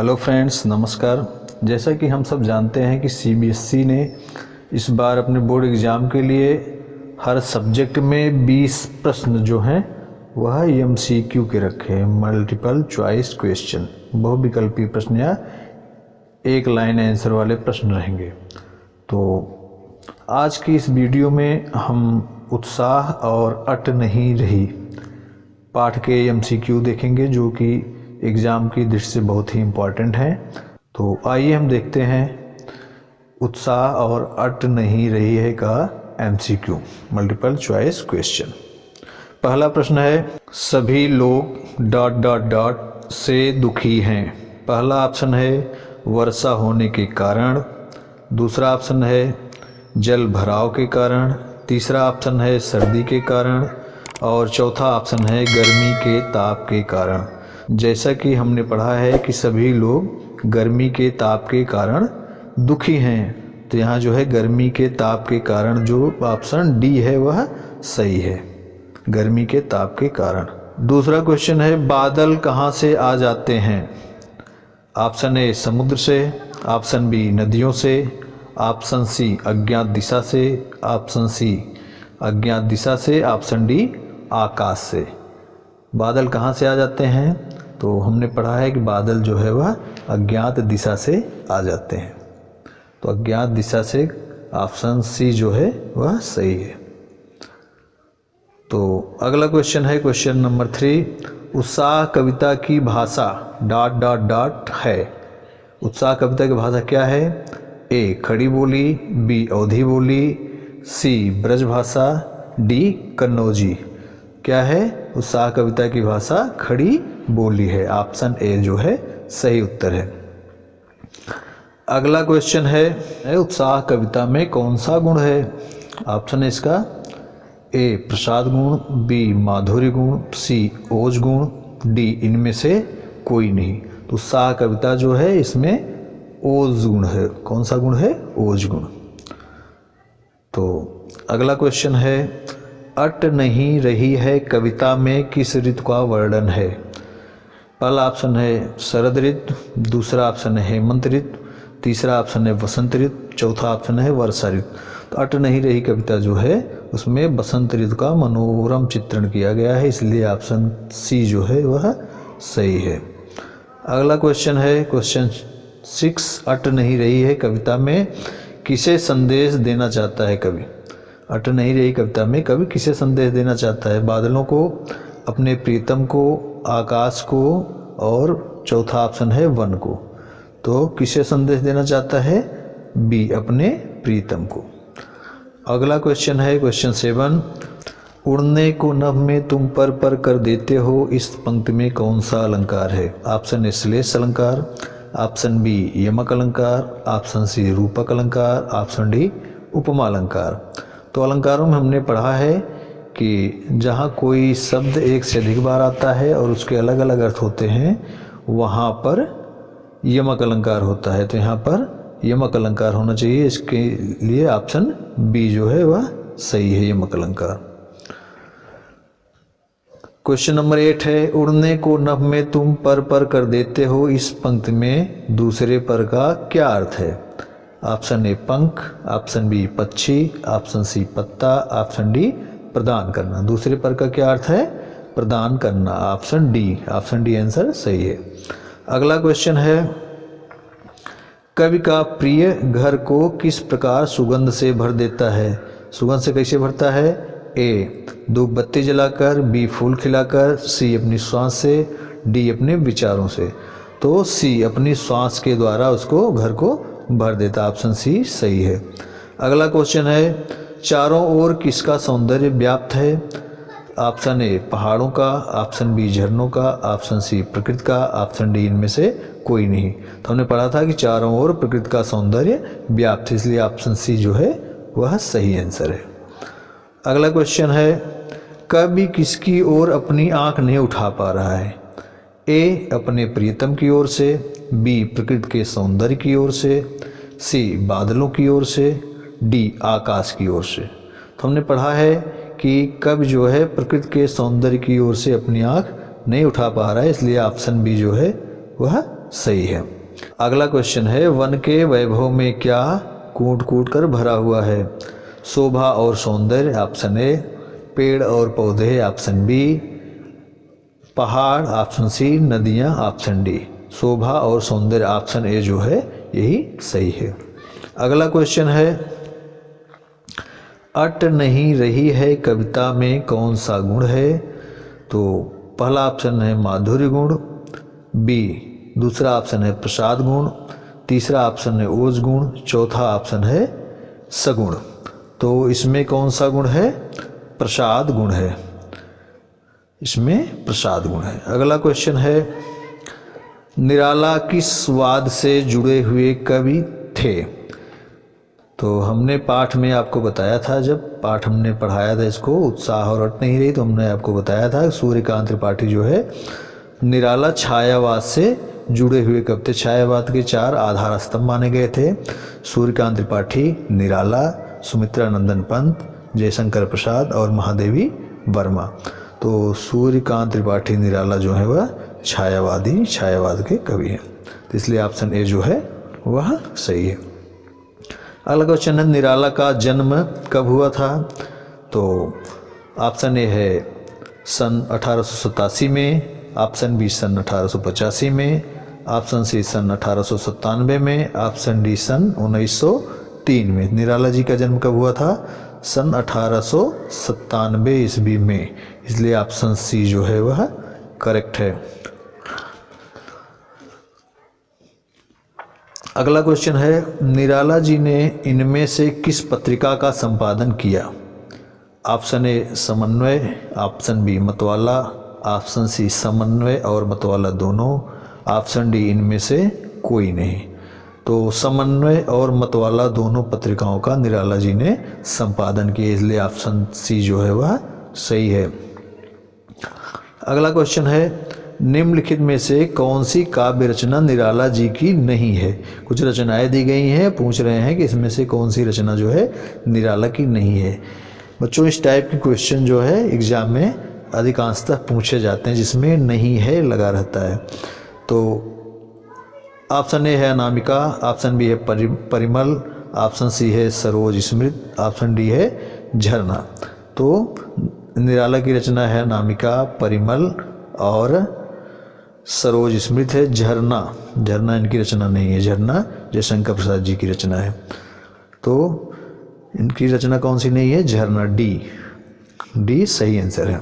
Hello friends, नमस्कार। जैसा कि हम सब जानते हैं कि सीबीएसई ने इस बार अपने बोर्ड एग्ज़ाम के लिए हर सब्जेक्ट में 20 प्रश्न जो हैं वह एमसीक्यू के रखे हैं, मल्टीपल चॉइस क्वेश्चन, बहुविकल्पीय प्रश्न या एक लाइन आंसर वाले प्रश्न रहेंगे। तो आज की इस वीडियो में हम उत्साह और अट नहीं रही पाठ के एमसीक्यू देखेंगे, जो कि एग्ज़ाम की दृष्टि से बहुत ही इम्पॉर्टेंट है। तो आइए हम देखते हैं उत्साह और अट नहीं रही है का एमसीक्यू, मल्टीपल चॉइस क्वेश्चन। पहला प्रश्न है, सभी लोग ... से दुखी हैं। पहला ऑप्शन है वर्षा होने के कारण, दूसरा ऑप्शन है जल भराव के कारण, तीसरा ऑप्शन है सर्दी के कारण और चौथा ऑप्शन है गर्मी के ताप के कारण। जैसा कि हमने पढ़ा है कि सभी लोग गर्मी के ताप के कारण दुखी हैं, तो यहाँ जो है गर्मी के ताप के कारण जो ऑप्शन डी है वह सही है, गर्मी के ताप के कारण। दूसरा क्वेश्चन है, बादल कहाँ से आ जाते हैं। ऑप्शन ए समुद्र से, ऑप्शन बी नदियों से, ऑप्शन सी अज्ञात दिशा से, ऑप्शन सी अज्ञात दिशा से, ऑप्शन डी आकाश से। बादल कहाँ से आ जाते हैं, तो हमने पढ़ा है कि बादल जो है वह अज्ञात दिशा से आ जाते हैं, तो अज्ञात दिशा से ऑप्शन सी जो है वह सही है। तो अगला क्वेश्चन है क्वेश्चन नंबर 3, उत्साह कविता की भाषा ... है। उत्साह कविता की भाषा क्या है। ए खड़ी बोली, बी अवधी बोली, सी ब्रजभाषा, डी कन्नौजी। क्या है, उत्साह कविता की भाषा खड़ी बोली है, ऑप्शन ए जो है सही उत्तर है। अगला क्वेश्चन है, उत्साह कविता में कौन सा गुण है। ऑप्शन है इसका ए प्रसाद गुण, बी माधुर्य गुण, सी ओज गुण, डी इनमें से कोई नहीं। तो उत्साह कविता जो है इसमें ओज गुण है। कौन सा गुण है, ओज गुण। तो अगला क्वेश्चन है, अट नहीं रही है कविता में किस ऋतु का वर्णन है। पहला ऑप्शन है शरद ऋतु, दूसरा ऑप्शन है हेमंत ऋतु, तीसरा ऑप्शन है वसंत ऋतु, चौथा ऑप्शन है वर्षा ऋतु। तो अट नहीं रही कविता जो है उसमें बसंत ऋतु का मनोरम चित्रण किया गया है, इसलिए ऑप्शन सी जो है वह सही है। अगला क्वेश्चन है क्वेश्चन 6, अट नहीं रही है कविता में किसे संदेश देना चाहता है कवि। अट नहीं रही कविता में कवि किसे संदेश देना चाहता है। बादलों को, अपने प्रीतम को, आकाश को और चौथा ऑप्शन है वन को। तो किसे संदेश देना चाहता है, बी अपने प्रीतम को। अगला क्वेश्चन है क्वेश्चन 7, उड़ने को नभ में तुम पर कर देते हो, इस पंक्ति में कौन सा अलंकार है। ऑप्शन ए श्लेष अलंकार, ऑप्शन बी यमक अलंकार, ऑप्शन सी रूपक अलंकार, ऑप्शन डी उपमा अलंकार। तो अलंकारों में हमने पढ़ा है कि जहाँ कोई शब्द एक से अधिक बार आता है और उसके अलग अलग अर्थ होते हैं, वहाँ पर यमक अलंकार होता है। तो यहाँ पर यमक अलंकार होना चाहिए, इसके लिए ऑप्शन बी जो है वह सही है, यमक अलंकार। क्वेश्चन नंबर 8 है, उड़ने को नभ में तुम पर कर देते हो, इस पंक्ति में दूसरे पर का क्या अर्थ है। ऑप्शन ए पंख, ऑप्शन बी पक्षी, ऑप्शन सी पत्ता, ऑप्शन डी प्रदान करना। दूसरे पर का क्या अर्थ है, प्रदान करना, ऑप्शन डी आंसर सही है। अगला क्वेश्चन है, कवि का प्रिय घर को किस प्रकार सुगंध से भर देता है। सुगंध से कैसे भरता है। ए धूप बत्ती जलाकर, बी फूल खिलाकर, सी अपनी श्वास से, डी अपने विचारों से। तो सी अपनी श्वास के द्वारा उसको घर को भर देता, ऑप्शन सी सही है। अगला क्वेश्चन है, चारों ओर किसका सौंदर्य व्याप्त है। ऑप्शन ए पहाड़ों का, ऑप्शन बी झरनों का, ऑप्शन सी प्रकृति का, ऑप्शन डी इनमें से कोई नहीं। तो हमने पढ़ा था कि चारों ओर प्रकृति का सौंदर्य व्याप्त है, इसलिए ऑप्शन सी जो है वह सही आंसर है। अगला क्वेश्चन है, कवि किसकी ओर अपनी आंख नहीं उठा पा रहा है। ए अपने प्रियतम की ओर से, बी प्रकृति के सौंदर्य की ओर से, सी बादलों की ओर से, डी आकाश की ओर से। तो हमने पढ़ा है कि कवि जो है प्रकृति के सौंदर्य की ओर से अपनी आंख नहीं उठा पा रहा है, इसलिए ऑप्शन बी जो है वह सही है। अगला क्वेश्चन है, वन के वैभव में क्या कूट कूट कर भरा हुआ है? शोभा और सौंदर्य ऑप्शन ए, पेड़ और पौधे ऑप्शन बी, पहाड़ ऑप्शन सी, नदियाँ ऑप्शन डी। शोभा और सौंदर्य ऑप्शन ए जो है यही सही है। अगला क्वेश्चन है, अट नहीं रही है कविता में कौन सा गुण है? तो पहला ऑप्शन है माधुर्य गुण, बी दूसरा ऑप्शन है प्रसाद गुण, तीसरा ऑप्शन है ओज गुण, चौथा ऑप्शन है सगुण। तो इसमें कौन सा गुण है? प्रसाद गुण है, इसमें प्रसाद गुण है। अगला क्वेश्चन है, निराला किस वाद से जुड़े हुए कवि थे? तो हमने पाठ में आपको बताया था, जब पाठ हमने पढ़ाया था इसको, उत्साह और अट नहीं रही, तो हमने आपको बताया था सूर्यकांत त्रिपाठी जो है निराला छायावाद से जुड़े हुए कवि थे। छायावाद के 4 आधार स्तंभ माने गए थे, सूर्यकांत त्रिपाठी, निराला, सुमित्रा नंदन पंत, जयशंकर प्रसाद और महादेवी वर्मा। तो सूर्यकांत त्रिपाठी निराला जो है वह छायावाद के कवि हैं, तो इसलिए ऑप्शन ए जो है वह सही है। अगला क्वेश्चन है, निराला का जन्म कब हुआ था? तो ऑप्शन ए है सन 1887 में, ऑप्शन बी सन 1885 में, ऑप्शन सी सन 1897 में, ऑप्शन डी सन 1903 में। निराला जी का जन्म कब हुआ था? सन 1897 ईस्वी में, इसलिए ऑप्शन सी जो है वह करेक्ट है। अगला क्वेश्चन है, निराला जी ने इनमें से किस पत्रिका का संपादन किया? ऑप्शन ए समन्वय, ऑप्शन बी मतवाला, ऑप्शन सी समन्वय और मतवाला दोनों, ऑप्शन डी इनमें से कोई नहीं। तो समन्वय और मतवाला दोनों पत्रिकाओं का निराला जी ने संपादन किया, इसलिए ऑप्शन सी जो है वह सही है। अगला क्वेश्चन है, निम्नलिखित में से कौन सी काव्य रचना निराला जी की नहीं है? कुछ रचनाएं दी गई हैं, पूछ रहे हैं कि इसमें से कौन सी रचना जो है निराला की नहीं है। बच्चों इस टाइप के क्वेश्चन जो है एग्जाम में अधिकांशतः पूछे जाते हैं, जिसमें नहीं है लगा रहता है। तो ऑप्शन ए है अनामिका, ऑप्शन बी है परिमल, ऑप्शन सी है सरोज स्मृत, ऑप्शन डी है झरना। तो निराला की रचना है अनामिका, परिमल और सरोज स्मृत है। झरना इनकी रचना नहीं है, झरना जयशंकर प्रसाद जी की रचना है। तो इनकी रचना कौन सी नहीं है? झरना, डी सही आंसर है।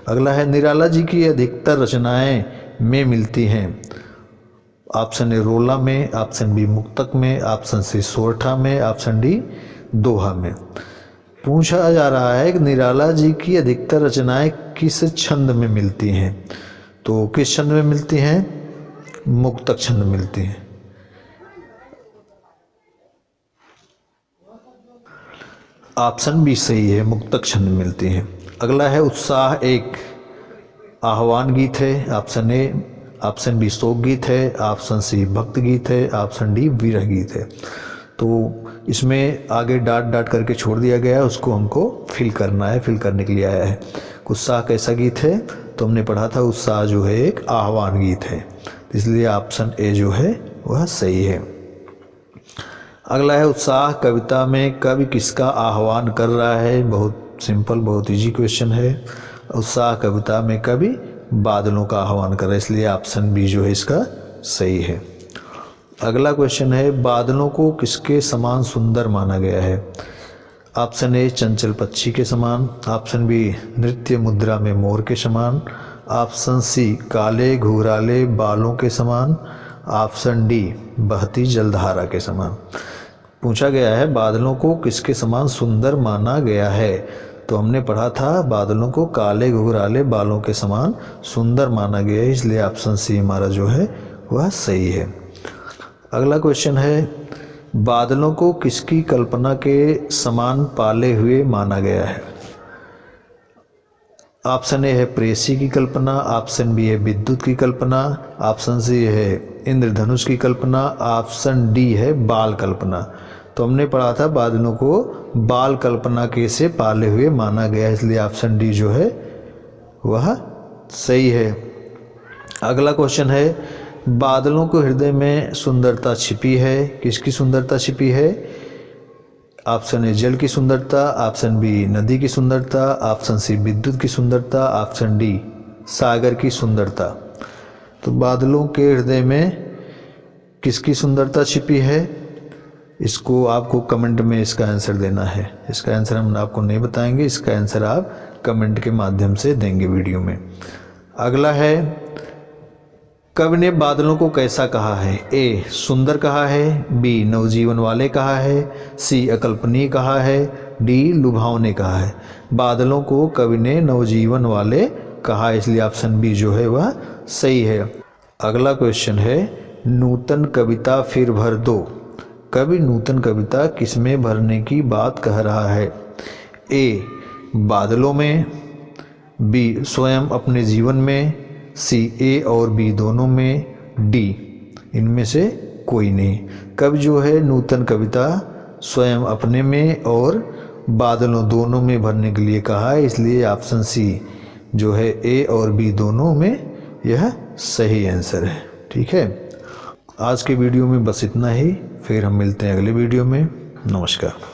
अगला है, निराला जी की अधिकतर रचनाएं में मिलती हैं। ऑप्शन ए रोला में, ऑप्शन बी मुक्तक में, ऑप्शन सी सोरठा में, ऑप्शन डी दोहा में। पूछा जा रहा है कि निराला जी की अधिकतर रचनाएं किस छंद में मिलती हैं? तो किस छंद में मिलती हैं? मुक्तक छंद में मिलती हैं। ऑप्शन बी सही है, मुक्तक छंद में मिलती हैं। अगला है, उत्साह एक आह्वान गीत है। ऑप्शन ए, ऑप्शन बी शोक गीत है, ऑप्शन सी भक्त गीत है, ऑप्शन डी विरह गीत है। तो इसमें आगे डाट करके छोड़ दिया गया है, उसको हमको फिल करना है, फिल करने के लिए आया है। उत्साह कैसा गीत है? तो हमने पढ़ा था उत्साह जो है एक आह्वान गीत है, इसलिए ऑप्शन ए जो है वह सही है। अगला है, उत्साह कविता में कवि किसका आह्वान कर रहा है? बहुत सिंपल, बहुत इजी क्वेश्चन है। उत्साह कविता में कवि बादलों का आह्वान कर रहा है, इसलिए ऑप्शन बी जो है इसका सही है। अगला क्वेश्चन है, बादलों को किसके समान सुंदर माना गया है? ऑप्शन ए चंचल पक्षी के समान, ऑप्शन बी नृत्य मुद्रा में मोर के समान, ऑप्शन सी काले घुघराले बालों के समान, ऑप्शन डी बहती जलधारा के समान। पूछा गया है बादलों को किसके समान सुंदर माना गया है? तो हमने पढ़ा था बादलों को काले घुघराले बालों के समान सुंदर माना गया है, इसलिए ऑप्शन सी हमारा जो है वह सही है। अगला क्वेश्चन है, बादलों को किसकी कल्पना के समान पाले हुए माना गया है? ऑप्शन ए है प्रेयसी की कल्पना, ऑप्शन बी है विद्युत की कल्पना, ऑप्शन सी है इंद्रधनुष की कल्पना, ऑप्शन डी है बाल कल्पना। तो हमने पढ़ा था बादलों को बाल कल्पना के से पाले हुए माना गया है, इसलिए ऑप्शन डी जो है वह सही है। अगला क्वेश्चन है, बादलों को हृदय में सुंदरता छिपी है। किसकी सुंदरता छिपी है? ऑप्शन ए जल की सुंदरता, ऑप्शन बी नदी की सुंदरता, ऑप्शन सी विद्युत की सुंदरता, ऑप्शन डी सागर की सुंदरता। तो बादलों के हृदय में किसकी सुंदरता छिपी है? इसको आपको कमेंट में इसका आंसर देना है। इसका आंसर हम आपको नहीं बताएंगे, इसका आंसर आप कमेंट के माध्यम से देंगे वीडियो में। अगला है, कवि ने बादलों को कैसा कहा है? ए सुंदर कहा है, बी नवजीवन वाले कहा है, सी अकल्पनीय कहा है, डी लुभावने कहा है। बादलों को कवि ने नवजीवन वाले कहा, इसलिए ऑप्शन बी जो है वह सही है। अगला क्वेश्चन है, नूतन कविता फिर भर दो। कवि नूतन कविता किसमें भरने की बात कह रहा है? ए बादलों में, बी स्वयं अपने जीवन में, सी ए और बी दोनों में, डी इनमें से कोई नहीं। कवि जो है नूतन कविता स्वयं अपने में और बादलों दोनों में भरने के लिए कहा है, इसलिए ऑप्शन सी जो है ए और बी दोनों में यह सही आंसर है। ठीक है, आज के वीडियो में बस इतना ही, फिर हम मिलते हैं अगले वीडियो में। नमस्कार।